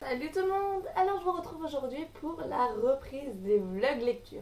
Salut tout le monde. Alors je vous retrouve aujourd'hui pour la reprise des vlogs lecture.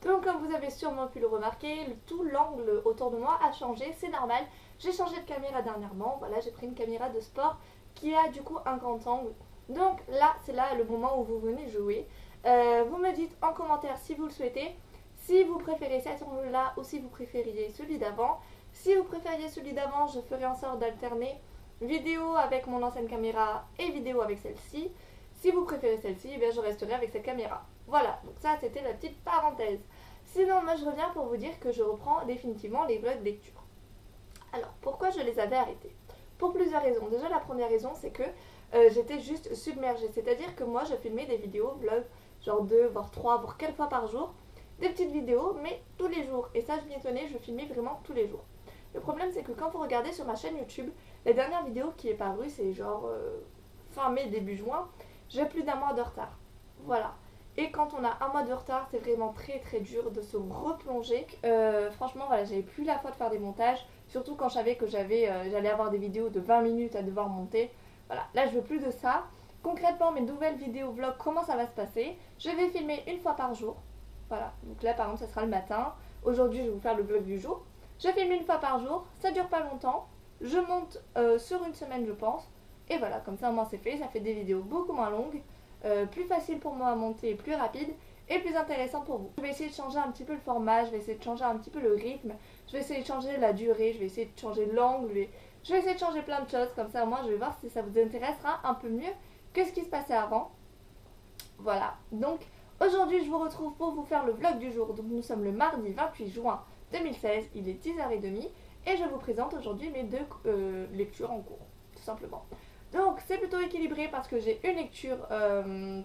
Donc comme vous avez sûrement pu le remarquer, tout l'angle autour de moi a changé, c'est normal. J'ai changé de caméra dernièrement, voilà, j'ai pris une caméra de sport qui a du coup un grand angle. Donc là, c'est là le moment où vous venez jouer. Vous me dites en commentaire si vous le souhaitez, si vous préférez cet angle-là ou si vous préfériez celui d'avant. Si vous préfériez celui d'avant, je ferai en sorte d'alterner vidéo avec mon ancienne caméra et vidéo avec celle-ci. Si vous préférez celle-ci, eh je resterai avec cette caméra. Voilà, donc ça c'était la petite parenthèse. Sinon, moi je reviens pour vous dire que je reprends définitivement les vlogs lecture. Alors, pourquoi je les avais arrêtés? Pour plusieurs raisons. Déjà, la première raison, c'est que j'étais juste submergée. C'est-à-dire que moi, je filmais des vidéos, vlogs, genre 2, voire 3, voire 4 fois par jour. Des petites vidéos, mais tous les jours. Et ça, je m'y étonnais, je filmais vraiment tous les jours. Le problème, c'est que quand vous regardez sur ma chaîne YouTube, la dernière vidéo qui est parue, c'est genre fin mai, début juin, j'ai plus d'un mois de retard. Voilà. Et quand on a un mois de retard, c'est vraiment très très dur de se replonger. Franchement, voilà, j'avais plus la foi de faire des montages, surtout quand je savais que j'allais avoir des vidéos de 20 minutes à devoir monter. Voilà, là je veux plus de ça. Concrètement, mes nouvelles vidéos vlogs, comment ça va se passer? Je vais filmer une fois par jour. Voilà, donc là par exemple, ça sera le matin. Aujourd'hui, je vais vous faire le vlog du jour. Je filme une fois par jour, ça dure pas longtemps. Je monte sur une semaine, je pense. Et voilà, comme ça au moins c'est fait, ça fait des vidéos beaucoup moins longues, plus facile pour moi à monter, plus rapide et plus intéressant pour vous. Je vais essayer de changer un petit peu le format, je vais essayer de changer un petit peu le rythme, je vais essayer de changer la durée, je vais essayer de changer l'angle, je vais essayer de changer plein de choses, comme ça au moins je vais voir si ça vous intéressera un peu mieux que ce qui se passait avant. Voilà, donc aujourd'hui je vous retrouve pour vous faire le vlog du jour. Donc nous sommes le mardi 28 juin 2016, il est 10h30 et je vous présente aujourd'hui mes deux lectures en cours, tout simplement. Donc c'est plutôt équilibré parce que j'ai une lecture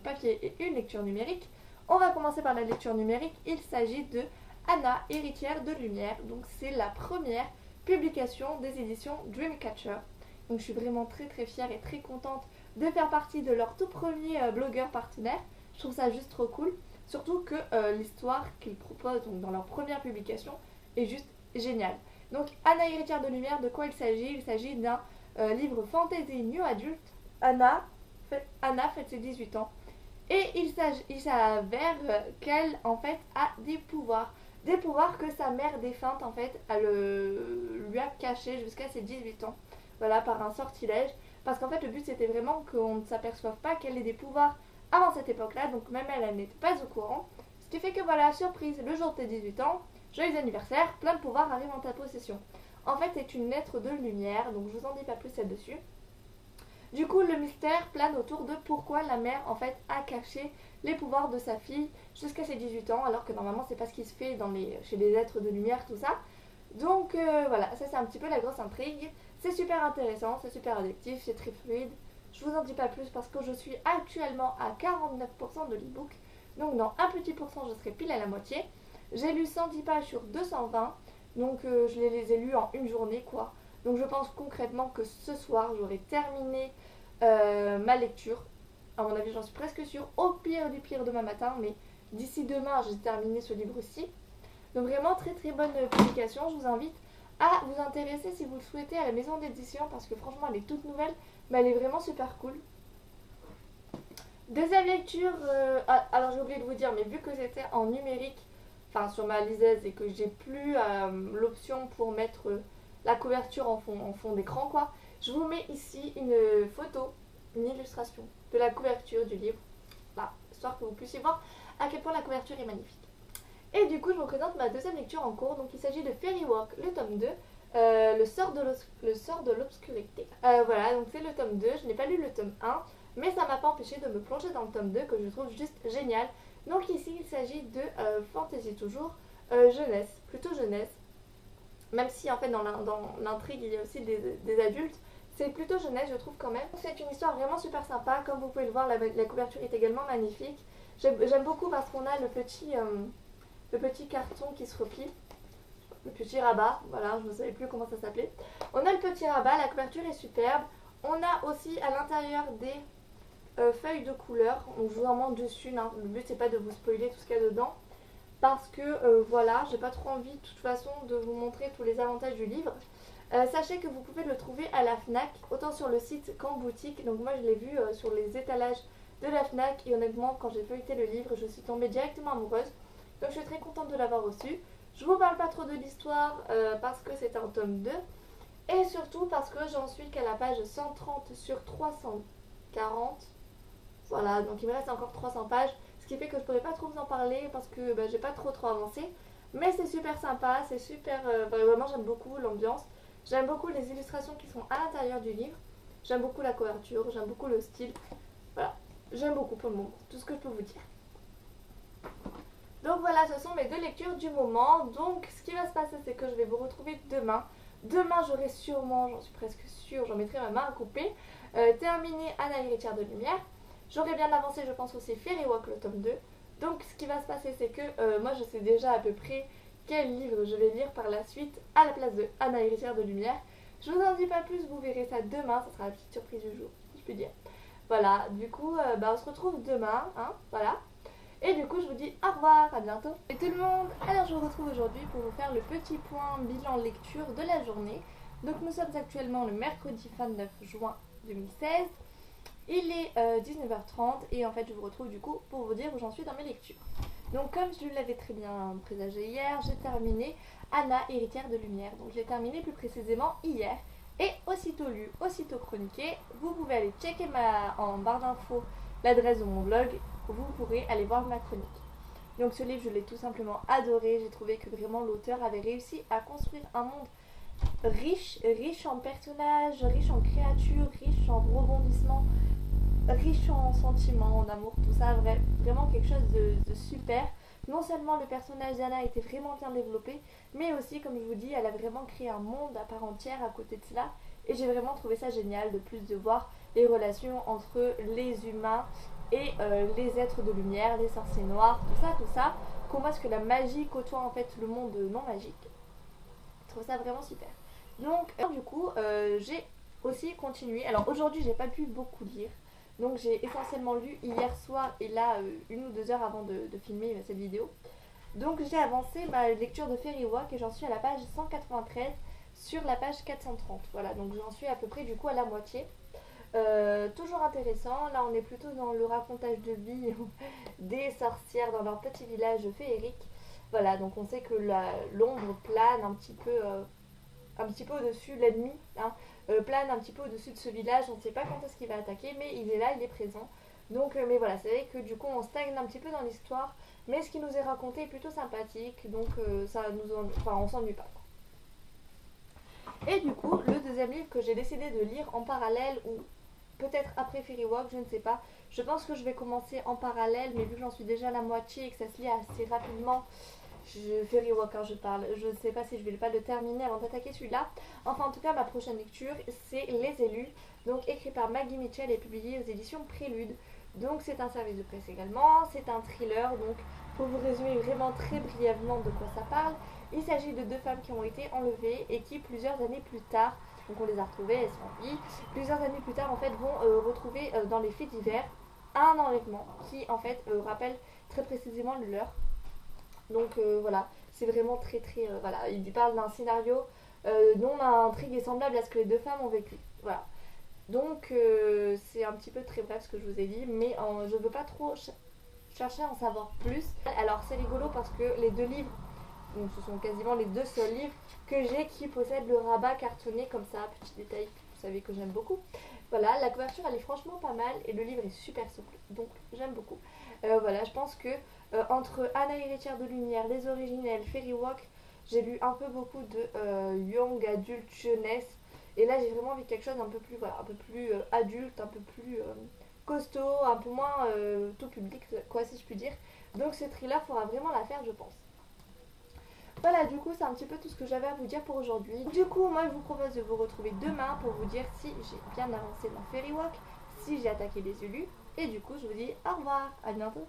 papier et une lecture numérique. On va commencer par la lecture numérique. Il s'agit de Anna, héritière de lumière. Donc c'est la première publication des éditions Dreamcatcher. Donc je suis vraiment très très fière et très contente de faire partie de leur tout premier blogueur partenaire. Je trouve ça juste trop cool. Surtout que l'histoire qu'ils proposent donc, dans leur première publication est juste géniale. Donc Anna, héritière de lumière, de quoi il s'agit? Il s'agit d'un livre fantasy new adulte. Anna fait ses 18 ans. Et il s'avère qu'elle en fait a des pouvoirs. Des pouvoirs que sa mère défunte en fait lui a cachés jusqu'à ses 18 ans. Voilà, par un sortilège. Parce qu'en fait le but c'était vraiment qu'on ne s'aperçoive pas qu'elle ait des pouvoirs avant cette époque-là. Donc même elle n'était pas au courant. Ce qui fait que voilà, surprise, le jour de tes 18 ans, joyeux anniversaire, plein de pouvoirs arrivent en ta possession. En fait, c'est une lettre de lumière, donc je vous en dis pas plus là-dessus. Du coup, le mystère plane autour de pourquoi la mère, en fait, a caché les pouvoirs de sa fille jusqu'à ses 18 ans, alors que normalement, c'est pas ce qui se fait chez les êtres de lumière, tout ça. Donc voilà, ça c'est un petit peu la grosse intrigue. C'est super intéressant, c'est super addictif, c'est très fluide. Je vous en dis pas plus parce que je suis actuellement à 49% de l'ebook. Donc dans un petit pourcent, je serai pile à la moitié. J'ai lu 110 pages sur 220. Donc je les ai lus en une journée quoi. Donc je pense concrètement que ce soir j'aurai terminé ma lecture. À mon avis j'en suis presque sûre. Au pire du pire demain matin. Mais d'ici demain j'ai terminé ce livre-ci. Donc vraiment très très bonne publication. Je vous invite à vous intéresser si vous le souhaitez à la maison d'édition. Parce que franchement elle est toute nouvelle. Mais elle est vraiment super cool. Deuxième lecture. Alors j'ai oublié de vous dire. Mais vu que c'était en numérique. Enfin sur ma liseuse et que j'ai plus l'option pour mettre la couverture en fond d'écran quoi, je vous mets ici une photo, une illustration de la couverture du livre, là, histoire que vous puissiez voir à quel point la couverture est magnifique. Et du coup je vous présente ma deuxième lecture en cours, donc il s'agit de Fairy Walk, le tome 2, le sort de l'obscurité. Voilà, donc c'est le tome 2, je n'ai pas lu le tome 1, mais ça m'a pas empêché de me plonger dans le tome 2 que je trouve juste génial. Donc ici il s'agit de fantasy toujours, jeunesse, plutôt jeunesse. Même si en fait dans l'intrigue il y a aussi des adultes, c'est plutôt jeunesse je trouve quand même. C'est une histoire vraiment super sympa, comme vous pouvez le voir la couverture est également magnifique. J'aime beaucoup parce qu'on a le petit carton qui se replie, le petit rabat, voilà je ne savais plus comment ça s'appelait. On a le petit rabat, la couverture est superbe. On a aussi à l'intérieur des feuilles de couleur, donc je vous en montre dessus, hein. Le but c'est pas de vous spoiler tout ce qu'il y a dedans parce que voilà, j'ai pas trop envie de toute façon de vous montrer tous les avantages du livre. Sachez que vous pouvez le trouver à la FNAC, autant sur le site qu'en boutique. Donc moi je l'ai vu sur les étalages de la FNAC et honnêtement quand j'ai feuilleté le livre je suis tombée directement amoureuse. Donc je suis très contente de l'avoir reçu. Je vous parle pas trop de l'histoire parce que c'est un tome 2 et surtout parce que j'en suis qu'à la page 130 sur 340. Voilà, donc il me reste encore 300 pages, ce qui fait que je pourrais pas trop vous en parler parce que j'ai pas trop avancé. Mais c'est super sympa, c'est super... vraiment j'aime beaucoup l'ambiance. J'aime beaucoup les illustrations qui sont à l'intérieur du livre. J'aime beaucoup la couverture, j'aime beaucoup le style. Voilà, j'aime beaucoup pour le moment, tout ce que je peux vous dire. Donc voilà, ce sont mes 2 lectures du moment. Donc ce qui va se passer, c'est que je vais vous retrouver demain. Demain, j'aurai sûrement, j'en suis presque sûre, j'en mettrai ma main à couper, terminé Anna héritière de lumière. J'aurai bien avancé, je pense aussi Fairy Walk le tome 2. Donc ce qui va se passer, c'est que moi je sais déjà à peu près quel livre je vais lire par la suite à la place de Anna héritière de lumière. Je vous en dis pas plus, vous verrez ça demain, ça sera la petite surprise du jour, si je peux dire. Voilà, du coup, on se retrouve demain, hein, voilà. Et du coup, je vous dis au revoir, à bientôt. Et tout le monde, alors je vous retrouve aujourd'hui pour vous faire le petit point bilan lecture de la journée. Donc nous sommes actuellement le mercredi 29 juin 2016. Il est 19h30 et en fait je vous retrouve du coup pour vous dire où j'en suis dans mes lectures. Donc comme je l'avais très bien présagé hier, j'ai terminé Anna héritière de lumière. Donc je l'ai terminé plus précisément hier. Et aussitôt lu, aussitôt chroniqué, vous pouvez aller checker en barre d'infos l'adresse de mon blog, vous pourrez aller voir ma chronique. Donc ce livre je l'ai tout simplement adoré, j'ai trouvé que vraiment l'auteur avait réussi à construire un monde riche en personnages, riche en créatures, riche en rebondissements, riche en sentiments, en amour, tout ça, vraiment quelque chose de super. Non seulement le personnage d'Anna était vraiment bien développé, mais aussi, comme je vous dis, elle a vraiment créé un monde à part entière à côté de cela. Et j'ai vraiment trouvé ça génial de plus de voir les relations entre les humains et les êtres de lumière, les sorciers noirs, tout ça. Comment est-ce que la magie côtoie en fait le monde non magique. Je trouve ça vraiment super. Donc, du coup, j'ai aussi continué. Alors aujourd'hui, j'ai pas pu beaucoup lire. Donc j'ai essentiellement lu hier soir et là 1 ou 2 heures avant de filmer cette vidéo. Donc j'ai avancé ma lecture de Fairy Walk et j'en suis à la page 193 sur la page 430. Voilà, donc j'en suis à peu près du coup à la moitié. Toujours intéressant, là on est plutôt dans le racontage de vie des sorcières dans leur petit village féerique. Voilà, donc on sait que l'ombre plane un petit peu au-dessus, l'ennemi hein, plane un petit peu au-dessus de ce village, on ne sait pas quand est-ce qu'il va attaquer, mais il est là, il est présent. Donc, mais voilà, c'est vrai que du coup on stagne un petit peu dans l'histoire, mais ce qui nous est raconté est plutôt sympathique, donc on s'ennuie pas. Et du coup, le deuxième livre que j'ai décidé de lire en parallèle, ou peut-être après Fairy Walk, je ne sais pas. Je pense que je vais commencer en parallèle, mais vu que j'en suis déjà à la moitié et que ça se lit assez rapidement, Fairy Walk, je parle. Je ne sais pas si je vais pas le terminer avant d'attaquer celui-là. Enfin, en tout cas, ma prochaine lecture, c'est Les Élus, donc écrit par Maggie Mitchell et publié aux éditions Prélude. Donc c'est un service de presse également, c'est un thriller. Donc pour vous résumer vraiment très brièvement de quoi ça parle, il s'agit de 2 femmes qui ont été enlevées et qui plusieurs années plus tard, donc on les a retrouvées, elles sont en vie, plusieurs années plus tard en fait vont retrouver dans les faits divers un enlèvement qui en fait rappelle très précisément le leur. Donc voilà, c'est vraiment très voilà, il parle d'un scénario dont l'intrigue est semblable à ce que les 2 femmes ont vécu. Voilà. Donc c'est un petit peu très bref ce que je vous ai dit, mais je veux pas trop chercher à en savoir plus. Alors c'est rigolo parce que les 2 livres, donc ce sont quasiment les 2 seuls livres que j'ai qui possèdent le rabat cartonné comme ça, petit détail, vous savez que j'aime beaucoup. Voilà, la couverture elle est franchement pas mal et le livre est super souple, donc j'aime beaucoup. Voilà, je pense que entre Anna héritière de lumière, Les originels, Fairy Walk, j'ai lu un peu beaucoup de young, adulte, jeunesse. Et là j'ai vraiment envie de quelque chose un peu plus, voilà, un peu plus adulte, un peu plus costaud, un peu moins tout public, quoi si je puis dire. Donc ce thriller fera vraiment l'affaire je pense. Voilà, du coup c'est un petit peu tout ce que j'avais à vous dire pour aujourd'hui. Du coup moi je vous propose de vous retrouver demain pour vous dire si j'ai bien avancé dans Fairy Walk, si j'ai attaqué les élus. Et du coup je vous dis au revoir, à bientôt.